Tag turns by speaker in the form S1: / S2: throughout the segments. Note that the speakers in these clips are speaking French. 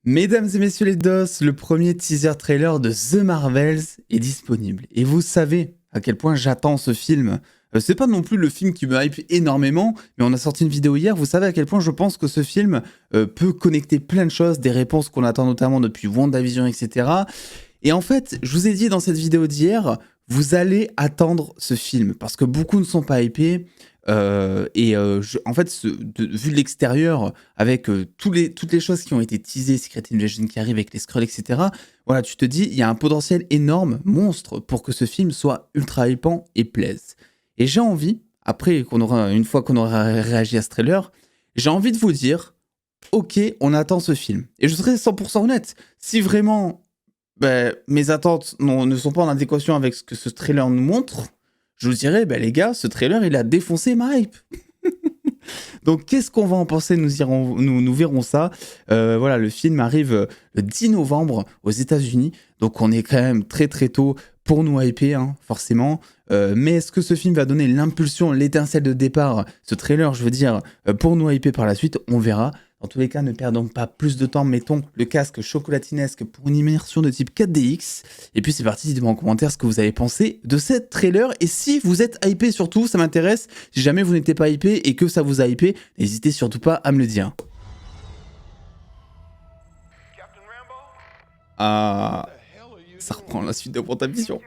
S1: Mesdames et messieurs les DOS, le premier teaser trailer de The Marvels est disponible. Et vous savez à quel point j'attends ce film. C'est pas non plus le film qui me hype énormément, mais on a sorti une vidéo hier, vous savez à quel point je pense que ce film peut connecter plein de choses, des réponses qu'on attend notamment depuis WandaVision, etc. Et en fait, je vous ai dit dans cette vidéo d'hier, vous allez attendre ce film, parce que beaucoup ne sont pas hypés. En fait, vu de l'extérieur, avec toutes les choses qui ont été teasées, Secret Invasion qui arrive avec les Skrulls, etc., voilà, tu te dis, il y a un potentiel énorme, monstre, pour que ce film soit ultra hypant et plaise. Et j'ai envie, une fois qu'on aura réagi à ce trailer, j'ai envie de vous dire, ok, on attend ce film. Et je serai 100% honnête, si vraiment mes attentes ne sont pas en adéquation avec ce que ce trailer nous montre, je vous dirais, les gars, ce trailer, il a défoncé ma hype. Donc, qu'est-ce qu'on va en penser? Nous verrons ça. Voilà, le film arrive le 10 novembre aux États-Unis. Donc, on est quand même très très tôt pour nous hyper, hein, forcément. Mais est-ce que ce film va donner l'impulsion, l'étincelle de départ, ce trailer, je veux dire, pour nous hyper par la suite? On verra. Dans tous les cas, ne perdons pas plus de temps, mettons le casque chocolatinesque pour une immersion de type 4DX. Et puis c'est parti, dites-moi en commentaire ce que vous avez pensé de cette trailer. Et si vous êtes hypé surtout, ça m'intéresse. Si jamais vous n'étiez pas hypé et que ça vous a hypé, n'hésitez surtout pas à me le dire. Ah, ça reprend la suite de WandaVision.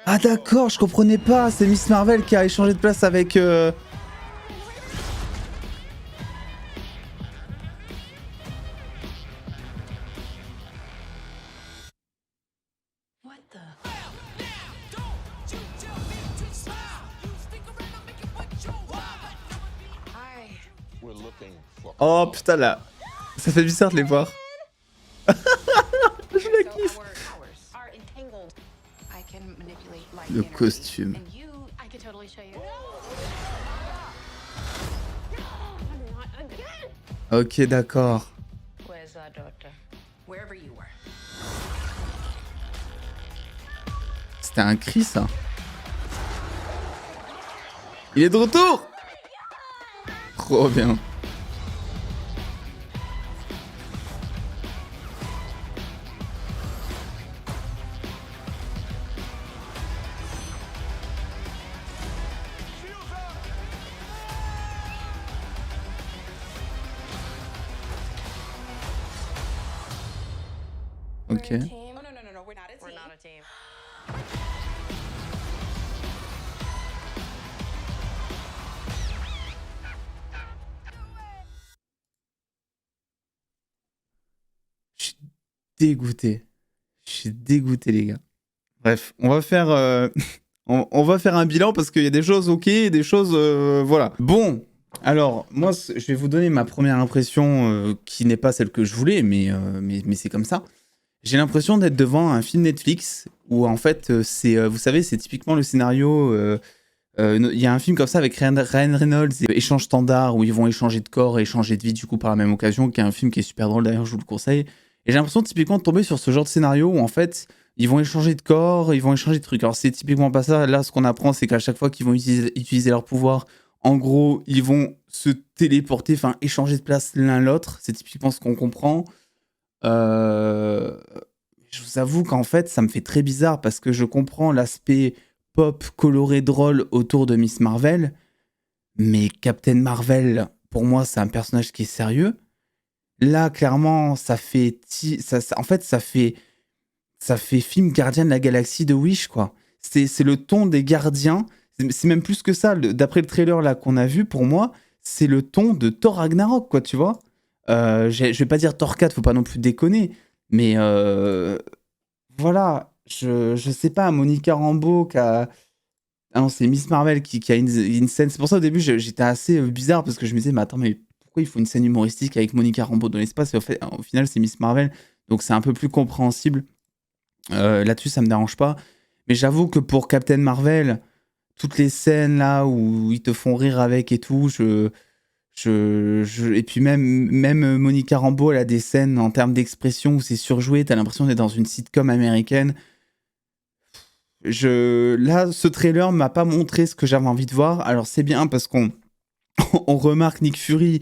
S1: Ah d'accord, je comprenais pas, c'est Miss Marvel qui a échangé de place avec... Oh putain là, ça fait bizarre de les voir. Je la kiffe. Le costume. Ok, d'accord. C'était un cri, ça. Il est de retour. Trop bien. Ok. Je suis dégoûté. Je suis dégoûté, les gars. Bref, on va faire, on va faire un bilan parce qu'il y a des choses ok et des choses... voilà. Bon, alors, moi, je vais vous donner ma première impression qui n'est pas celle que je voulais, mais c'est comme ça. J'ai l'impression d'être devant un film Netflix où, en fait, vous savez, c'est typiquement le scénario... Il y a un film comme ça avec Ryan Reynolds et Échange Standard où ils vont échanger de corps et échanger de vie du coup par la même occasion, qui est un film qui est super drôle d'ailleurs, je vous le conseille. Et j'ai l'impression typiquement de tomber sur ce genre de scénario où en fait ils vont échanger de corps, ils vont échanger de trucs. Alors c'est typiquement pas ça, là ce qu'on apprend c'est qu'à chaque fois qu'ils vont utiliser leur pouvoir, en gros ils vont se téléporter, enfin échanger de place l'un l'autre, c'est typiquement ce qu'on comprend. Je vous avoue qu'en fait ça me fait très bizarre parce que je comprends l'aspect pop coloré drôle autour de Miss Marvel, mais Captain Marvel, pour moi, c'est un personnage qui est sérieux. Là, clairement, ça fait film Gardien de la Galaxie de Wish, quoi. C'est le ton des gardiens. C'est même plus que ça. D'après le trailer là qu'on a vu, pour moi, c'est le ton de Thor Ragnarok, quoi, tu vois. Je vais pas dire Thor 4, faut pas non plus déconner, mais voilà. Je sais pas, Monica Rambeau qui a... Ah non, c'est Miss Marvel qui a une scène. C'est pour ça au début j'étais assez bizarre parce que je me disais, mais attends, mais pourquoi il faut une scène humoristique avec Monica Rambeau dans l'espace? Et au final, c'est Miss Marvel, donc c'est un peu plus compréhensible. Là-dessus, ça me dérange pas. Mais j'avoue que pour Captain Marvel, toutes les scènes là où ils te font rire avec et tout, et puis même Monica Rambeau, elle a des scènes en termes d'expression où c'est surjoué, t'as l'impression d'être dans une sitcom américaine. Là, ce trailer m'a pas montré ce que j'avais envie de voir. Alors c'est bien parce qu'on on remarque Nick Fury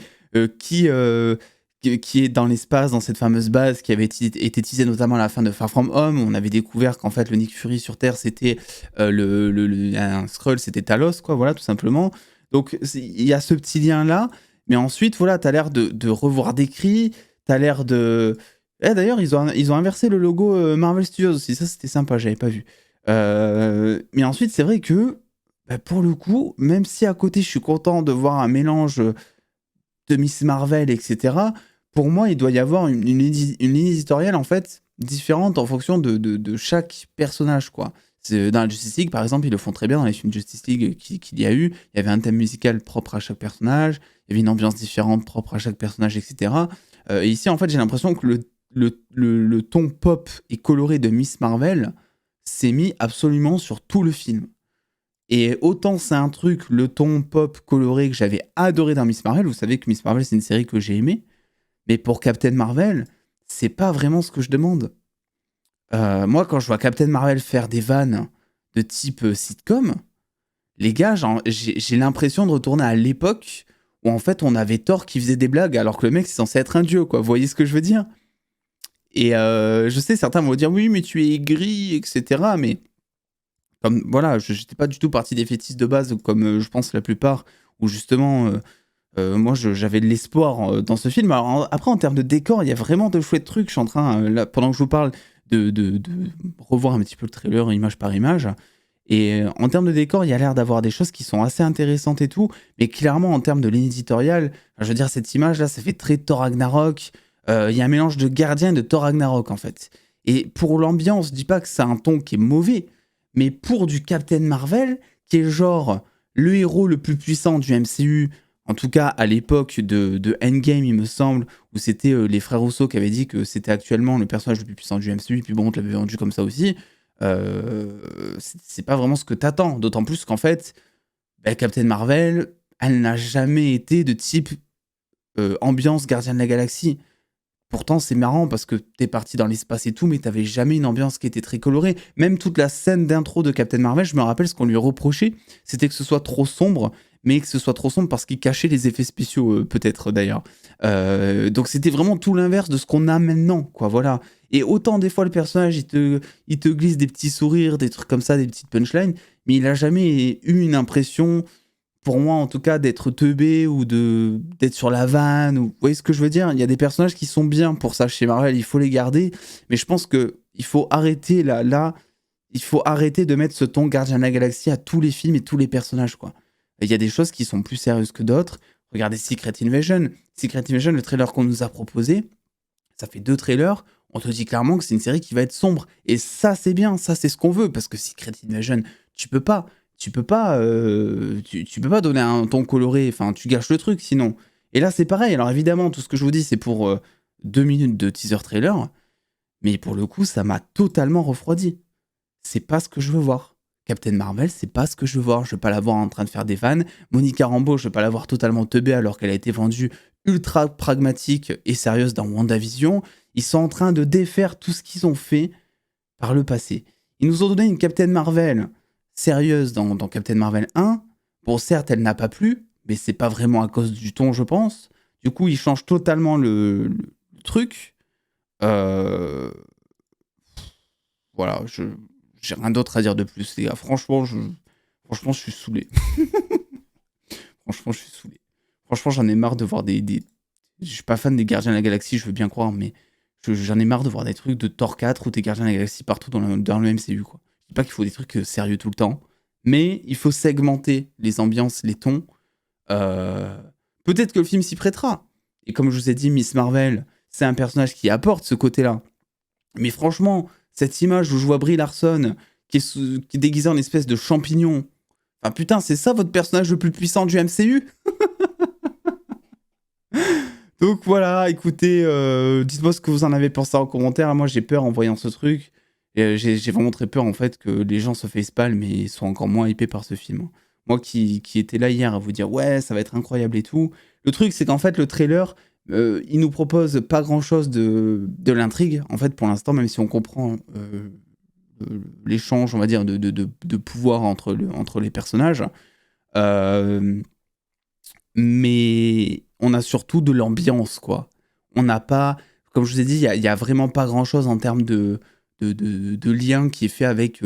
S1: qui est dans l'espace, dans cette fameuse base qui avait été teasée notamment à la fin de Far From Home. On avait découvert qu'en fait le Nick Fury sur Terre c'était un Skrull, c'était Talos, quoi, voilà, tout simplement. Donc il y a ce petit lien là, mais ensuite voilà, t'as l'air de revoir des cris, t'as l'air de. D'ailleurs, ils ont inversé le logo Marvel Studios aussi, ça c'était sympa, j'avais pas vu. Mais ensuite, c'est vrai que pour le coup, même si à côté je suis content de voir un mélange de Miss Marvel, etc., pour moi, il doit y avoir une ligne éditoriale en fait différente en fonction de chaque personnage, quoi. Dans la Justice League, par exemple, ils le font très bien dans les films Justice League qu'il y a eu. Il y avait un thème musical propre à chaque personnage, il y avait une ambiance différente propre à chaque personnage, etc. Et ici, en fait, j'ai l'impression que le ton pop et coloré de Miss Marvel s'est mis absolument sur tout le film. Et autant c'est un truc, le ton pop coloré que j'avais adoré dans Miss Marvel, vous savez que Miss Marvel c'est une série que j'ai aimée, mais pour Captain Marvel, c'est pas vraiment ce que je demande. Moi quand je vois Captain Marvel faire des vannes de type sitcom, les gars, j'ai l'impression de retourner à l'époque où en fait on avait Thor qui faisait des blagues alors que le mec c'est censé être un dieu, quoi. Vous voyez ce que je veux dire? Et je sais, certains vont dire oui mais tu es gris, etc. Mais comme voilà, j'étais pas du tout parti des fétiches de base, comme je pense la plupart, où justement, moi j'avais de l'espoir dans ce film. Alors après, en termes de décor, il y a vraiment de chouettes trucs. Je suis en train, là, pendant que je vous parle, de revoir un petit peu le trailer image par image. Et en termes de décor, il y a l'air d'avoir des choses qui sont assez intéressantes et tout, mais clairement en termes de ligne éditoriale, je veux dire, cette image là, ça fait très Thor Ragnarok. Il y a un mélange de Gardien et de Thor Ragnarok en fait. Et pour l'ambiance, je dis pas que c'est un ton qui est mauvais, mais pour du Captain Marvel, qui est genre le héros le plus puissant du MCU, en tout cas à l'époque de Endgame, il me semble, où c'était les frères Rousseau qui avaient dit que c'était actuellement le personnage le plus puissant du MCU, et puis bon, on te l'avait vendu comme ça aussi. C'est pas vraiment ce que t'attends, d'autant plus qu'en fait, Captain Marvel, elle n'a jamais été de type ambiance Gardien de la Galaxie. Pourtant, c'est marrant parce que t'es parti dans l'espace et tout, mais t'avais jamais une ambiance qui était très colorée. Même toute la scène d'intro de Captain Marvel, je me rappelle ce qu'on lui reprochait, c'était que ce soit trop sombre, mais que ce soit trop sombre parce qu'il cachait les effets spéciaux, peut-être d'ailleurs. Donc c'était vraiment tout l'inverse de ce qu'on a maintenant, quoi, voilà. Et autant des fois le personnage, il te glisse des petits sourires, des trucs comme ça, des petites punchlines, mais il a jamais eu une impression pour moi en tout cas d'être teubé ou d'être sur la vanne, ou vous voyez ce que je veux dire, il y a des personnages qui sont bien pour ça chez Marvel, il faut les garder, mais je pense que il faut arrêter là il faut arrêter de mettre ce ton Gardien de la Galaxie à tous les films et tous les personnages, quoi. Il y a des choses qui sont plus sérieuses que d'autres. Regardez Secret Invasion, le trailer qu'on nous a proposé, ça fait 2 trailers, on te dit clairement que c'est une série qui va être sombre. Et ça, c'est bien, ça, c'est ce qu'on veut, parce que Secret Invasion, tu peux pas, tu peux pas donner un ton coloré, enfin, tu gâches le truc sinon. Et là, c'est pareil. Alors évidemment, tout ce que je vous dis, c'est pour 2 minutes de teaser trailer, mais pour le coup, ça m'a totalement refroidi. C'est pas ce que je veux voir. Captain Marvel, c'est pas ce que je veux voir. Je veux pas la voir en train de faire des vannes. Monica Rambeau, je veux pas la voir totalement teubée alors qu'elle a été vendue ultra pragmatique et sérieuse dans WandaVision. Ils sont en train de défaire tout ce qu'ils ont fait par le passé. Ils nous ont donné une Captain Marvel sérieuse dans Captain Marvel 1. Bon, certes, elle n'a pas plu, mais c'est pas vraiment à cause du ton, je pense. Du coup, ils changent totalement le truc. Euh, voilà, j'ai rien d'autre à dire de plus, les gars. Franchement, je suis saoulé. Franchement, je suis saoulé. Franchement, j'en ai marre de voir Je suis pas fan des Gardiens de la Galaxie, je veux bien croire, mais j'en ai marre de voir des trucs de Thor 4 ou des Gardiens de la Galaxie partout dans le MCU, quoi. Je dis pas qu'il faut des trucs sérieux tout le temps, mais il faut segmenter les ambiances, les tons. Euh, Peut-être que le film s'y prêtera. Et comme je vous ai dit, Miss Marvel, c'est un personnage qui apporte ce côté-là. Mais franchement, cette image où je vois Brie Larson qui est déguisée en espèce de champignon. Enfin putain, c'est ça votre personnage le plus puissant du MCU? Donc voilà, écoutez, dites-moi ce que vous en avez pensé en commentaire. Moi j'ai peur en voyant ce truc. Et j'ai vraiment très peur, en fait, que les gens se facepalment et soient encore moins hypés par ce film, hein. Moi qui étais là hier à vous dire: «Ouais, ça va être incroyable et tout». Le truc, c'est qu'en fait, le trailer, il nous propose pas grand-chose de l'intrigue, en fait, pour l'instant, même si on comprend, l'échange, on va dire, de pouvoir entre les personnages. Hem Mais on a surtout de l'ambiance, quoi. On n'a pas, comme je vous ai dit, il y a vraiment pas grand-chose en termes de lien qui est fait avec,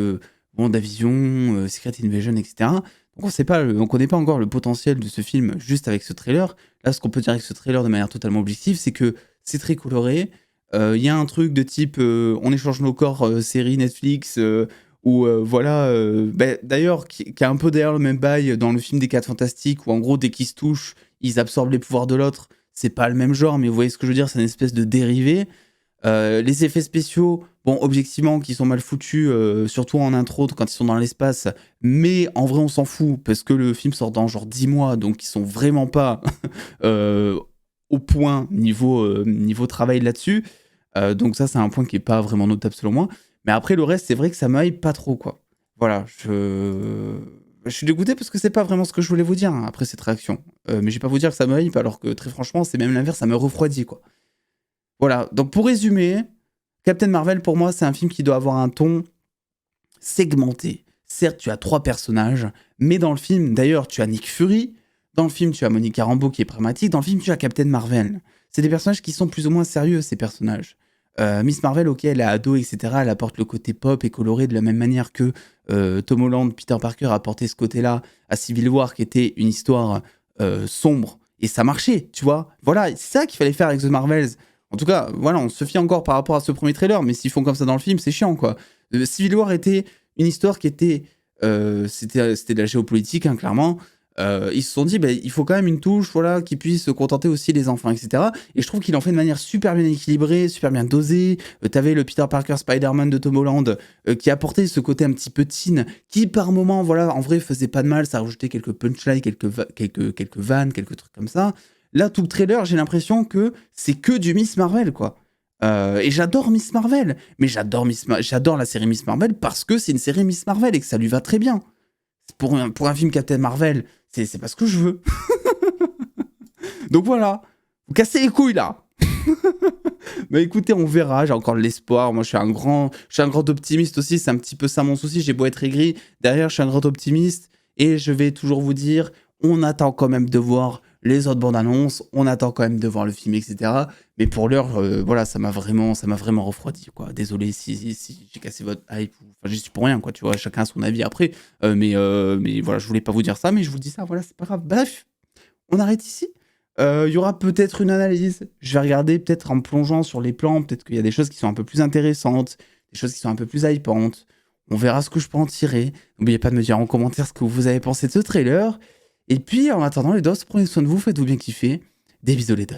S1: WandaVision, Secret Invasion et cetera. Donc on connaît pas encore le potentiel de ce film juste avec ce trailer. Là, ce qu'on peut dire avec ce trailer de manière totalement objective, c'est que c'est très coloré. Il y a un truc de type, on échange nos corps, série Netflix, ou voilà, d'ailleurs qui a un peu d'ailleurs le même bail dans le film des 4 Fantastiques où en gros dès qu'ils se touchent, ils absorbent les pouvoirs de l'autre. C'est pas le même genre, mais vous voyez ce que je veux dire? C'est une espèce de dérivé. Les effets spéciaux, bon objectivement qui sont mal foutus, surtout en intro quand ils sont dans l'espace, mais en vrai on s'en fout parce que le film sort dans genre 10 mois, donc ils sont vraiment pas, heu, au point niveau travail là-dessus. Donc ça c'est un point qui est pas vraiment notable selon moi. Mais après le reste, c'est vrai que ça me hype pas trop, quoi. Voilà, je suis dégoûté parce que c'est pas vraiment ce que je voulais vous dire, hein, après cette réaction. Mais je vais pas vous dire que ça me hype alors que très franchement, c'est même l'inverse, ça me refroidit, quoi. Voilà, donc pour résumer, Captain Marvel pour moi, c'est un film qui doit avoir un ton segmenté. Certes, tu as 3 personnages, mais dans le film d'ailleurs, tu as Nick Fury, dans le film, tu as Monica Rambeau qui est pragmatique, dans le film, tu as Captain Marvel. C'est des personnages qui sont plus ou moins sérieux, ces personnages. Miss Marvel, OK, elle est ado et cetera, elle apporte le côté pop et coloré de la même manière que, Tom Holland, Peter Parker a apporté ce côté-là à Civil War qui était une histoire, sombre et ça marchait, tu vois? Voilà, c'est ça qu'il fallait faire avec The Marvels. En tout cas, voilà, on se fie encore par rapport à ce premier trailer, mais s'ils font comme ça dans le film, c'est chiant, quoi. Civil War était une histoire qui était, c'était de la géopolitique, hein, clairement. Ils se sont dit: «Beh, il faut quand même une touche, voilà, qui puisse contenter aussi les enfants» et cetera, et je trouve qu'il en fait de manière super bien équilibrée, super bien dosée. Tu le Peter Parker Spider-Man de Tom Holland, qui apportait ce côté un petit peu teen, qui par moments, voilà, en vrai faisait pas de mal, ça rajoutait quelques punchlines, quelques vannes, quelques trucs comme ça. Là, tout le trailer, j'ai l'impression que c'est que du Miss Marvel, quoi. Et j'adore Miss Marvel, mais j'adore la série Miss Marvel parce que c'est une série Miss Marvel et que ça lui va très bien. Pour un film Captain Marvel, c'est pas ce que je veux. Donc voilà, vous cassez les couilles là. Bah écoutez, on verra, j'ai encore de l'espoir. Moi, je suis un grand optimiste aussi, c'est un petit peu ça mon souci. J'ai beau être aigri, derrière, je suis un grand optimiste et je vais toujours vous dire, on attend quand même de voir les autres bandes annonces, on attend quand même de voir le film, etc. Mais pour l'heure, voilà, ça m'a vraiment refroidi, quoi. Désolé si j'ai cassé votre hype, enfin, j'y suis pour rien, quoi, tu vois, chacun a son avis après. Mais voilà, je voulais pas vous dire ça, mais je vous dis ça, voilà, c'est pas grave. Bref, on arrête ici. Il y aura peut-être une analyse. Je vais regarder peut-être en me plongeant sur les plans, peut-être qu'il y a des choses qui sont un peu plus intéressantes, des choses qui sont un peu plus hypantes. On verra ce que je peux en tirer. N'oubliez pas de me dire en commentaire ce que vous avez pensé de ce trailer. Et puis, en attendant, les dos, prenez soin de vous, faites-vous bien kiffer. Des bisous les dos.